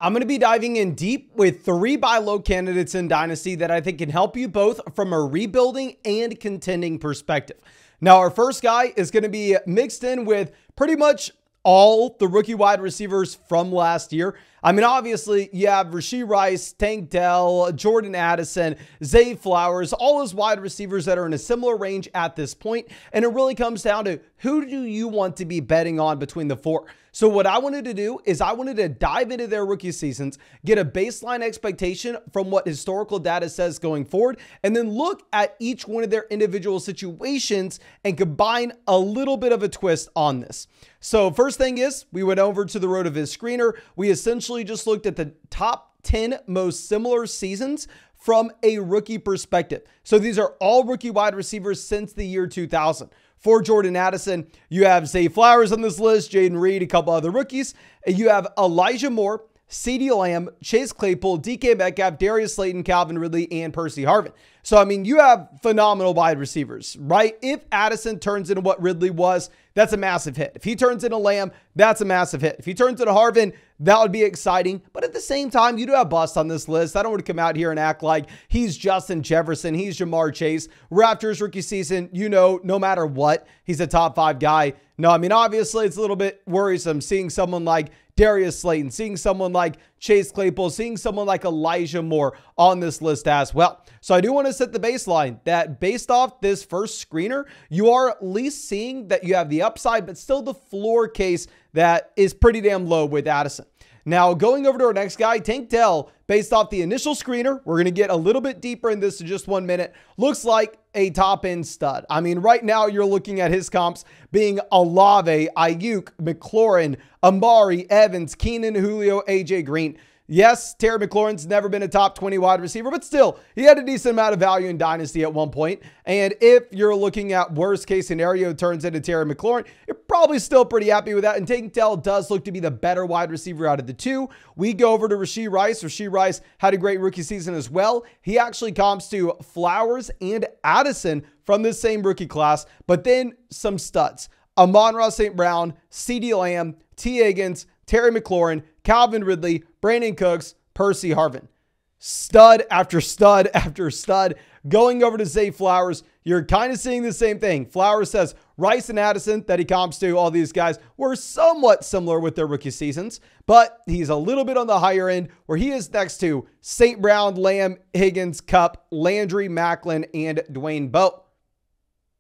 I'm going to be diving in deep with 3 buy low candidates in Dynasty that I think can help you both from a rebuilding and contending perspective. Now, our first guy is going to be mixed in with pretty much all the rookie wide receivers from last year. I mean, obviously, you have Rashee Rice, Tank Dell, Jordan Addison, Zay Flowers, all those wide receivers that are in a similar range at this point. And it really comes down to who do you want to be betting on between the 4? So what I wanted to do is I wanted to dive into their rookie seasons, get a baseline expectation from what historical data says going forward, and then look at each one of their individual situations and combine a little bit of a twist on this. So first thing is, we went over to the RotoViz screener. We essentially just looked at the top 10 most similar seasons from a rookie perspective. So these are all rookie wide receivers since the year 2000. For Jordan Addison, you have Zay Flowers on this list, Jaden Reed, a couple other rookies. And you have Elijah Moore, CeeDee Lamb, Chase Claypool, DK Metcalf, Darius Slayton, Calvin Ridley, and Percy Harvin. So, I mean, you have phenomenal wide receivers, right? If Addison turns into what Ridley was, that's a massive hit. If he turns into Lamb, that's a massive hit. If he turns into Harvin, that would be exciting. But at the same time, you do have busts on this list. I don't want to come out here and act like he's Justin Jefferson, he's Jamar Chase. Raptors rookie season, you know, no matter what, he's a top 5 guy. No, I mean, obviously, it's a little bit worrisome seeing someone like Darius Slayton, seeing someone like Chase Claypool, seeing someone like Elijah Moore on this list as well. So I do want to set the baseline that based off this first screener, you are at least seeing that you have the upside, but still the floor case that is pretty damn low with Addison. Now, going over to our next guy, Tank Dell, based off the initial screener, we're going to get a little bit deeper in this in just 1 minute. Looks like a top-end stud. I mean, right now you're looking at his comps being Olave, Ayuk, McLaurin, Amari, Evans, Keenan, Julio, AJ Green. Yes, Terry McLaurin's never been a top 20 wide receiver, but still, he had a decent amount of value in Dynasty at one point. And if you're looking at worst case scenario turns into Terry McLaurin, you're probably still pretty happy with that. And Tank Dell does look to be the better wide receiver out of the 2. We go over to Rashee Rice. Rashee Rice had a great rookie season as well. He actually comps to Flowers and Addison from this same rookie class, but then some studs. Amon-Ra St. Brown, CeeDee Lamb, T. Higgins, Terry McLaurin, Calvin Ridley, Brandon Cooks, Percy Harvin. Stud after stud after stud. Going over to Zay Flowers, you're kind of seeing the same thing. Flowers says Rice and Addison that he comps to, all these guys, were somewhat similar with their rookie seasons, but he's a little bit on the higher end where he is next to St. Brown, Lamb, Higgins, Kupp, Landry, Macklin, and Dwayne Bowe.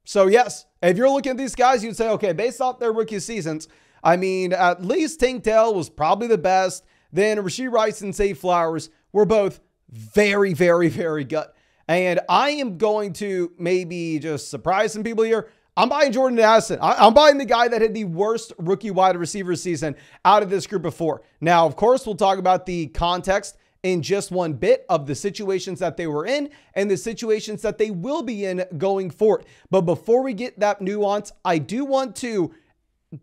So yes, if you're looking at these guys, you'd say, okay, based off their rookie seasons, I mean, at least Tank Dell was probably the best. Then Rashee Rice and Zay Flowers were both very, very, very good. And I am going to maybe just surprise some people here. I'm buying Jordan Addison. I'm buying the guy that had the worst rookie wide receiver season out of this group of 4. Now, of course, we'll talk about the context in just one bit of the situations that they were in and the situations that they will be in going forward. But before we get that nuance, I do want to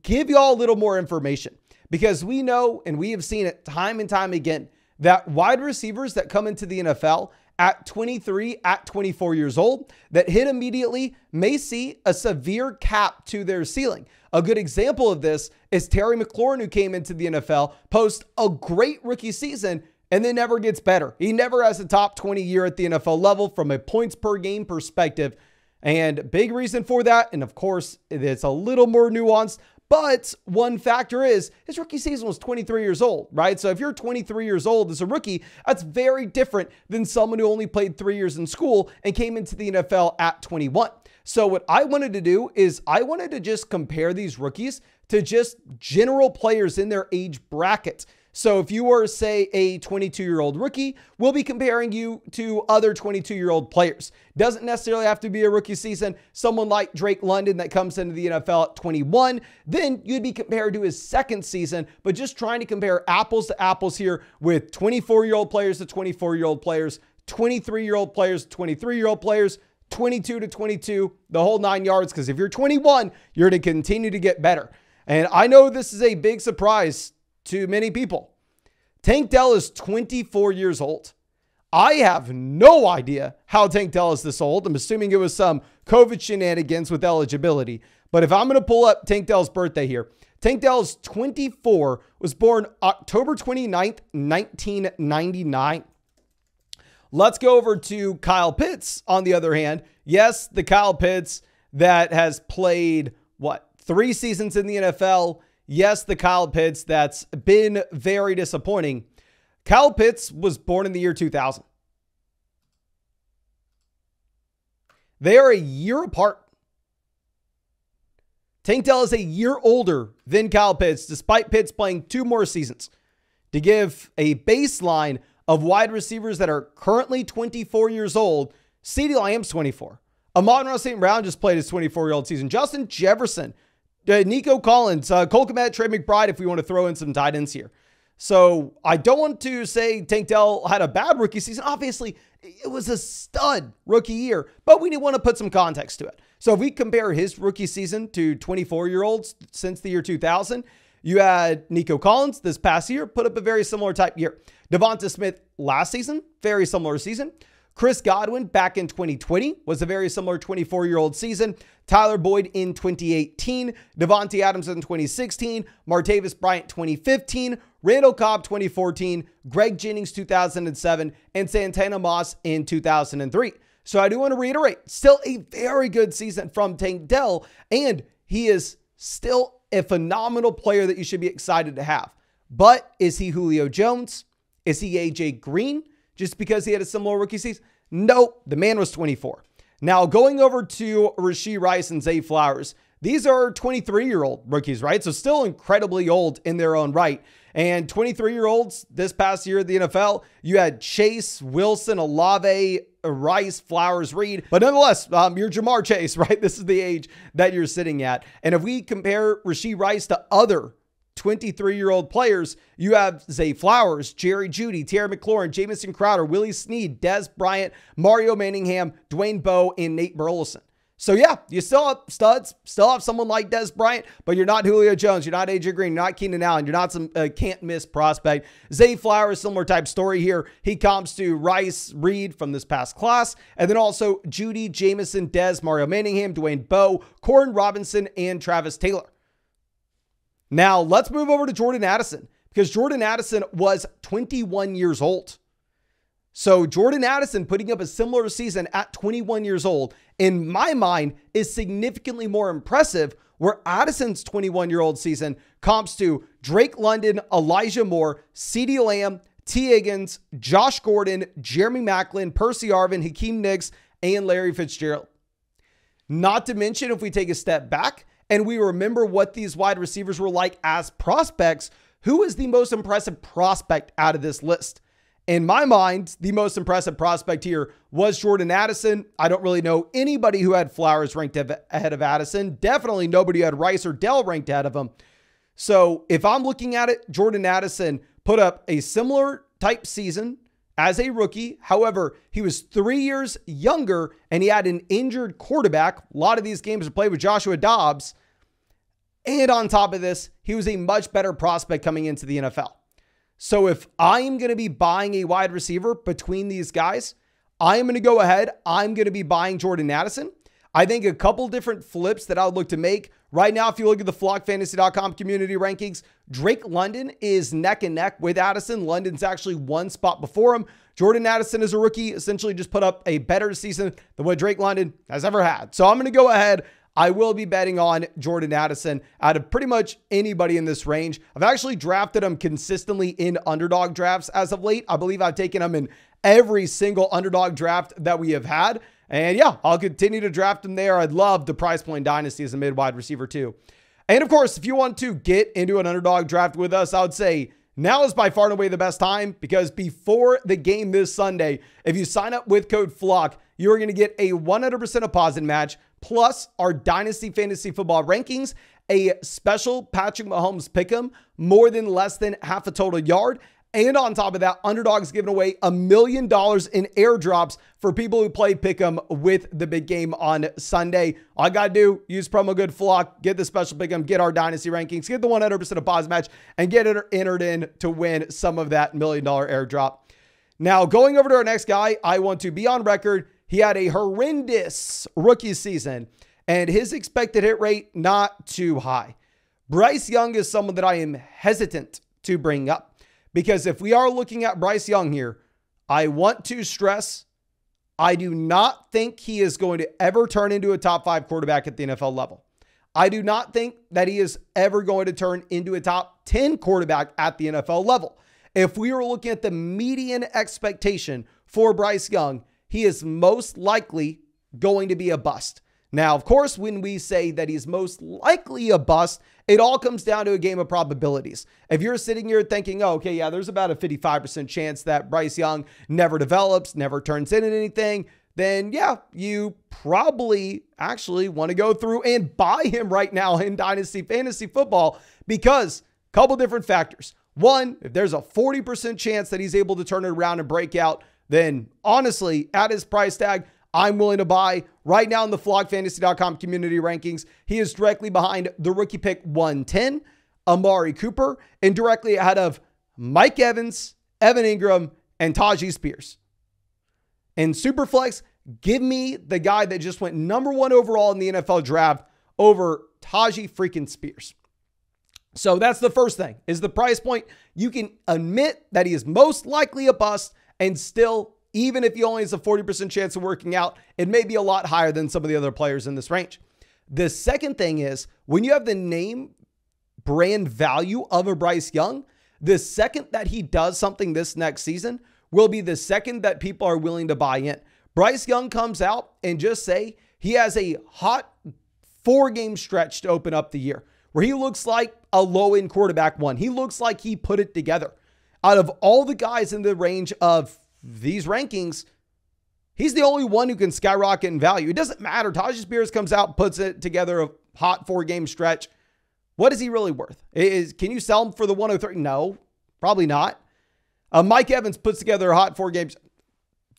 give y'all a little more information because we know, and we have seen it time and time again, that wide receivers that come into the NFL at 23, at 24 years old, that hit immediately may see a severe cap to their ceiling. A good example of this is Terry McLaurin, who came into the NFL post a great rookie season and then never gets better. He never has a top 20 year at the NFL level from a points per game perspective. And big reason for that, and of course, it's a little more nuanced, but one factor is his rookie season was 23 years old, right? So if you're 23 years old as a rookie, that's very different than someone who only played 3 years in school and came into the NFL at 21. So what I wanted to do is I wanted to just compare these rookies to just general players in their age bracket. So if you were, say, a 22-year-old rookie, we'll be comparing you to other 22-year-old players. Doesn't necessarily have to be a rookie season. Someone like Drake London that comes into the NFL at 21, then you'd be compared to his second season, but just trying to compare apples to apples here with 24-year-old players to 24-year-old players, 23-year-old players to 23-year-old players, 22 to 22, the whole 9 yards, because if you're 21, you're to continue to get better. And I know this is a big surprise to many people. Tank Dell is 24 years old. I have no idea how Tank Dell is this old. I'm assuming it was some COVID shenanigans with eligibility. But if I'm going to pull up Tank Dell's birthday here, Tank Dell's 24, was born October 29th, 1999. Let's go over to Kyle Pitts, on the other hand. Yes, the Kyle Pitts that has played, 3 seasons in the NFL. Yes, the Kyle Pitts that's been very disappointing. Kyle Pitts was born in the year 2000. They are a year apart. Tank Dell is a year older than Kyle Pitts, despite Pitts playing 2 more seasons. To give a baseline of wide receivers that are currently 24 years old, CeeDee Lamb's 24. Amon-Ra St. Brown just played his 24-year-old season. Justin Jefferson, Nico Collins, Cole Kmet, Trey McBride, if we want to throw in some tight ends here. So I don't want to say Tank Dell had a bad rookie season. Obviously, it was a stud rookie year, but we want to put some context to it. So if we compare his rookie season to 24-year-olds since the year 2000, you had Nico Collins this past year, put up a very similar type year. Devonta Smith last season, very similar season. Chris Godwin back in 2020 was a very similar 24-year-old season. Tyler Boyd in 2018, Devontae Adams in 2016, Martavis Bryant 2015, Randall Cobb 2014, Greg Jennings 2007, and Santana Moss in 2003. So I do want to reiterate, still a very good season from Tank Dell, and he is still a phenomenal player that you should be excited to have. But is he Julio Jones? Is he AJ Green? Just because he had a similar rookie season? Nope, the man was 24. Now, going over to Rashee Rice and Zay Flowers, these are 23-year-old rookies, right? So still incredibly old in their own right. And 23-year-olds this past year at the NFL, you had Chase, Wilson, Olave, Rice, Flowers, Reed. But nonetheless, you're Jamar Chase, right? This is the age that you're sitting at. And if we compare Rashee Rice to other 23-year-old players, you have Zay Flowers, Jerry Jeudy, Terry McLaurin, Jamison Crowder, Willie Snead, Des Bryant, Mario Manningham, Dwayne Bowe, and Nate Burleson. So yeah, you still have studs, still have someone like Des Bryant, but you're not Julio Jones, you're not AJ Green, you're not Keenan Allen, you're not some can't miss prospect. Zay Flowers, similar type story here. He comps to Rice, Reed from this past class, and then also Jeudy, Jamison, Des, Mario Manningham, Dwayne Bowe, Corin Robinson, and Travis Taylor. Now, let's move over to Jordan Addison, because Jordan Addison was 21 years old. So Jordan Addison putting up a similar season at 21 years old, in my mind, is significantly more impressive, where Addison's 21-year-old season comps to Drake London, Elijah Moore, CeeDee Lamb, T. Higgins, Josh Gordon, Jeremy Maclin, Percy Harvin, Hakeem Nicks, and Larry Fitzgerald. Not to mention, if we take a step back and we remember what these wide receivers were like as prospects, who is the most impressive prospect out of this list? In my mind, the most impressive prospect here was Jordan Addison. I don't really know anybody who had Flowers ranked ahead of Addison. Definitely nobody who had Rice or Dell ranked ahead of him. So if I'm looking at it, Jordan Addison put up a similar type season as a rookie. However, he was 3 years younger and he had an injured quarterback. A lot of these games are played with Joshua Dobbs. And on top of this, he was a much better prospect coming into the NFL. So if I'm going to be buying a wide receiver between these guys, I'm going to go ahead. I'm going to be buying Jordan Addison. I think a couple different flips that I would look to make. Right now, if you look at the flockfantasy.com community rankings, Drake London is neck and neck with Addison. London's actually one spot before him. Jordan Addison is a rookie, essentially just put up a better season than what Drake London has ever had. So I'm going to go ahead. I will be betting on Jordan Addison out of pretty much anybody in this range. I've actually drafted him consistently in underdog drafts as of late. I believe I've taken him in every single underdog draft that we have had. And yeah, I'll continue to draft him there. I'd love the price point Dynasty as a mid wide receiver too. And of course, if you want to get into an underdog draft with us, I would say now is by far and away the best time, because before the game this Sunday, if you sign up with code FLOCK, you're going to get a 100% deposit match, plus our Dynasty Fantasy Football rankings, a special Patrick Mahomes pick'em, more than less than half a total yard. And on top of that, Underdog's giving away $1 million in airdrops for people who play pick'em with the big game on Sunday. All I got to do, use promo code FLOCK, get the special pick'em, get our Dynasty rankings, get the 100% deposit match, and get it entered in to win some of that $1 million airdrop. Now, going over to our next guy, I want to be on record. He had a horrendous rookie season, and his expected hit rate, not too high. Bryce Young is someone that I am hesitant to bring up, because if we are looking at Bryce Young here, I want to stress, I do not think he is going to ever turn into a top 5 quarterback at the NFL level. I do not think that he is ever going to turn into a top 10 quarterback at the NFL level. If we were looking at the median expectation for Bryce Young, he is most likely going to be a bust. Now, of course, when we say that he's most likely a bust, it all comes down to a game of probabilities. If you're sitting here thinking, oh, okay, yeah, there's about a 55% chance that Bryce Young never develops, never turns into anything, then yeah, you probably actually want to go through and buy him right now in Dynasty Fantasy Football, because a couple different factors. One, if there's a 40% chance that he's able to turn it around and break out, then honestly, at his price tag, I'm willing to buy. Right now in the flogfantasy.com community rankings, he is directly behind the rookie pick 110, Amari Cooper, and directly ahead of Mike Evans, Evan Ingram, and Tajee Spears. In Superflex, give me the guy that just went #1 overall in the NFL draft over Tajee freaking Spears. So that's the first thing, is the price point. You can admit that he is most likely a bust, and still, even if he only has a 40% chance of working out, it may be a lot higher than some of the other players in this range. The second thing is, when you have the name brand value of a Bryce Young, the second that he does something this next season will be the second that people are willing to buy in. Bryce Young comes out and just say he has a hot 4-game stretch to open up the year where he looks like a low-end quarterback one. He looks like he put it together. Out of all the guys in the range of these rankings, he's the only one who can skyrocket in value. It doesn't matter. Tajee Spears comes out, puts it together, a hot 4-game stretch. What is he really worth? Can you sell him for the 103? No, probably not. Mike Evans puts together a hot 4 games.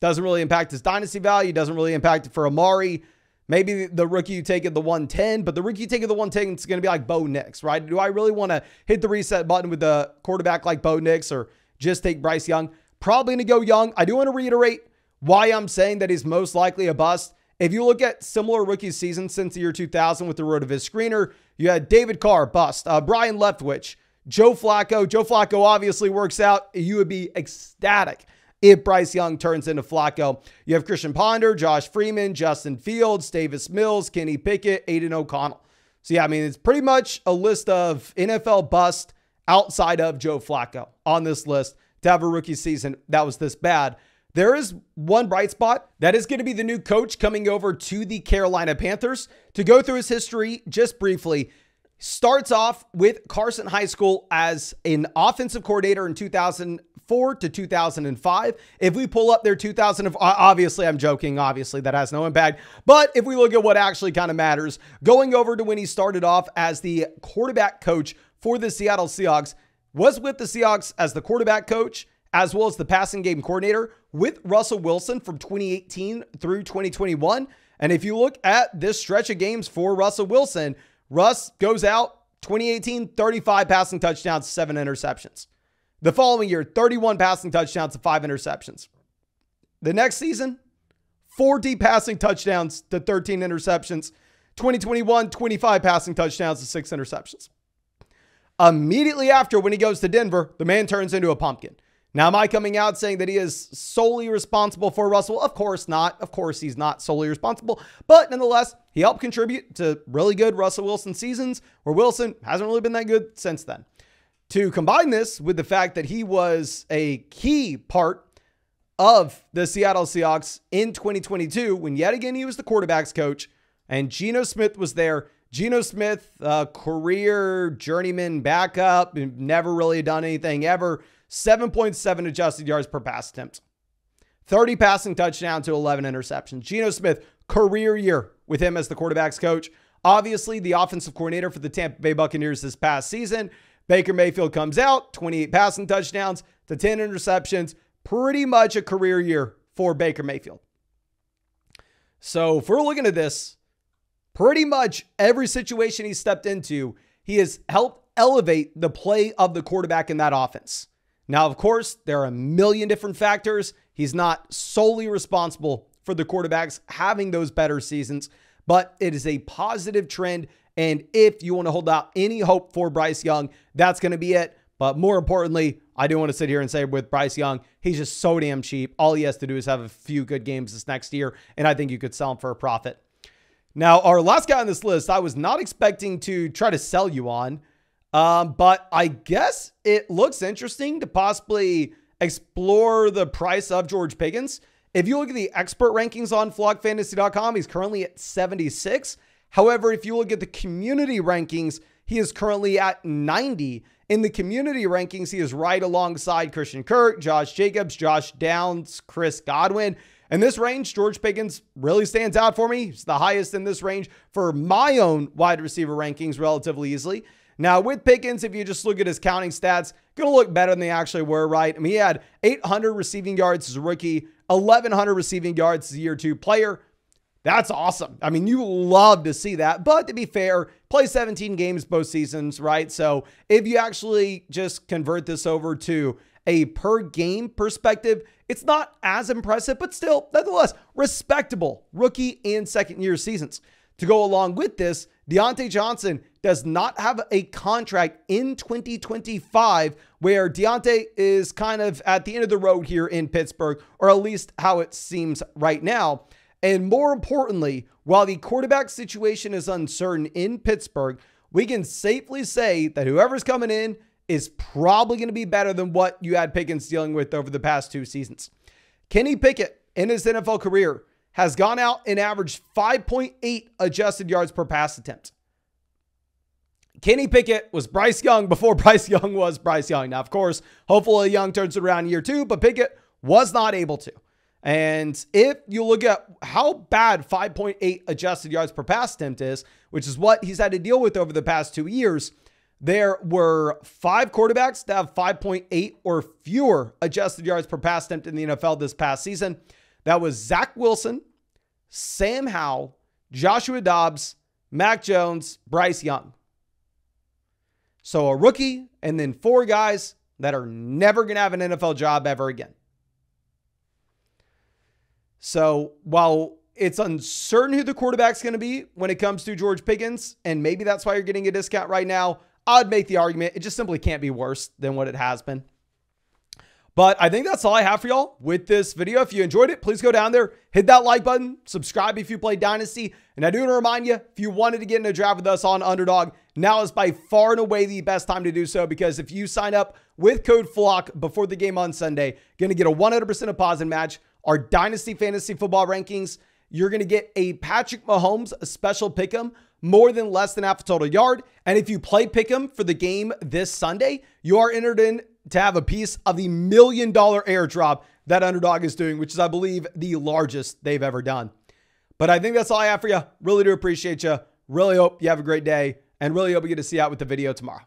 Doesn't really impact his dynasty value. Doesn't really impact it for Amari. Maybe the rookie you take at the 110, but the rookie you take at the 110 is going to be like Bo Nix, right? Do I really want to hit the reset button with a quarterback like Bo Nix, or just take Bryce Young? Probably going to go Young. I do want to reiterate why I'm saying that he's most likely a bust. If you look at similar rookie seasons since the year 2000 with the RotoViz screener, you had David Carr, bust. Brian Leftwich, Joe Flacco. Joe Flacco obviously works out. You would be ecstatic if Bryce Young turns into Flacco. You have Christian Ponder, Josh Freeman, Justin Fields, Davis Mills, Kenny Pickett, Aiden O'Connell. So yeah, I mean, it's pretty much a list of NFL bust outside of Joe Flacco on this list to have a rookie season that was this bad. There is one bright spot. That is going to be the new coach coming over to the Carolina Panthers. To go through his history just briefly, starts off with Carson High School as an offensive coordinator in 2004 to 2005. If we pull up their 2000, obviously I'm joking, obviously that has no impact. But if we look at what actually kind of matters, going over to when he started off as the quarterback coach for the Seattle Seahawks, was with the Seahawks as the quarterback coach, as well as the passing game coordinator with Russell Wilson from 2018 through 2021. And if you look at this stretch of games for Russell Wilson, Russ goes out 2018, 35 passing touchdowns, 7 interceptions. The following year, 31 passing touchdowns to 5 interceptions. The next season, 40 passing touchdowns to 13 interceptions. 2021, 25 passing touchdowns to 6 interceptions. Immediately after, when he goes to Denver, the man turns into a pumpkin. Now, am I coming out saying that he is solely responsible for Russell? Of course not. Of course, he's not solely responsible. But nonetheless, he helped contribute to really good Russell Wilson seasons, where Wilson hasn't really been that good since then. To combine this with the fact that he was a key part of the Seattle Seahawks in 2022, when yet again he was the quarterback's coach, and Geno Smith was there. Geno Smith, career journeyman backup, never really done anything ever. 7.7 adjusted yards per pass attempt. 30 passing touchdowns to 11 interceptions. Geno Smith, career year with him as the quarterback's coach. Obviously, the offensive coordinator for the Tampa Bay Buccaneers this past season. Baker Mayfield comes out, 28 passing touchdowns to 10 interceptions. Pretty much a career year for Baker Mayfield. So if we're looking at this, pretty much every situation he stepped into, he has helped elevate the play of the quarterback in that offense. Now, of course, there are a million different factors. He's not solely responsible for the quarterbacks having those better seasons, but it is a positive trend And if you want to hold out any hope for Bryce Young, that's going to be it. But more importantly, I do want to sit here and say with Bryce Young, he's just so damn cheap. All he has to do is have a few good games this next year, and I think you could sell him for a profit. Now, our last guy on this list, I was not expecting to try to sell you on, but I guess it looks interesting to possibly explore the price of George Pickens. If you look at the expert rankings on flockfantasy.com, he's currently at 76. However, if you look at the community rankings, he is currently at 90. In the community rankings, he is right alongside Christian Kirk, Josh Jacobs, Josh Downs, Chris Godwin. In this range, George Pickens really stands out for me. He's the highest in this range for my own wide receiver rankings relatively easily. Now, with Pickens, if you just look at his counting stats, going to look better than they actually were, right? I mean, he had 800 receiving yards as a rookie, 1,100 receiving yards as a year 2 player. That's awesome. I mean, you love to see that. But to be fair, play 17 games both seasons, right? So if you actually just convert this over to a per game perspective, it's not as impressive, but still, nonetheless, respectable rookie and second year seasons. To go along with this, Deontay Johnson does not have a contract in 2025 where Deontay is kind of at the end of the road here in Pittsburgh, or at least how it seems right now. And more importantly, while the quarterback situation is uncertain in Pittsburgh, we can safely say that whoever's coming in is probably going to be better than what you had Pickens dealing with over the past 2 seasons. Kenny Pickett in his NFL career has gone out and averaged 5.8 adjusted yards per pass attempt. Kenny Pickett was Bryce Young before Bryce Young was Bryce Young. Now, of course, hopefully Young turns it around in year 2, but Pickett was not able to. And if you look at how bad 5.8 adjusted yards per pass attempt is, which is what he's had to deal with over the past 2 years, there were 5 quarterbacks that have 5.8 or fewer adjusted yards per pass attempt in the NFL this past season. That was Zach Wilson, Sam Howell, Joshua Dobbs, Mac Jones, Bryce Young. So a rookie and then 4 guys that are never going to have an NFL job ever again. So while it's uncertain who the quarterback's going to be when it comes to George Pickens, and maybe that's why you're getting a discount right now, I'd make the argument it just simply can't be worse than what it has been. But I think that's all I have for y'all with this video. If you enjoyed it, please go down there, hit that like button, subscribe if you play Dynasty. And I do want to remind you, if you wanted to get in a draft with us on Underdog, now is by far and away the best time to do so, because if you sign up with code FLOCK before the game on Sunday, you're going to get a 100% deposit match. Our Dynasty Fantasy Football rankings, you're going to get a Patrick Mahomes special pick'em, more than less than half a total yard. And if you play pick'em for the game this Sunday, you are entered in to have a piece of the $1 million airdrop that Underdog is doing, which is, I believe, the largest they've ever done. But I think that's all I have for you. Really do appreciate you. Really hope you have a great day, and really hope we get to see you out with the video tomorrow.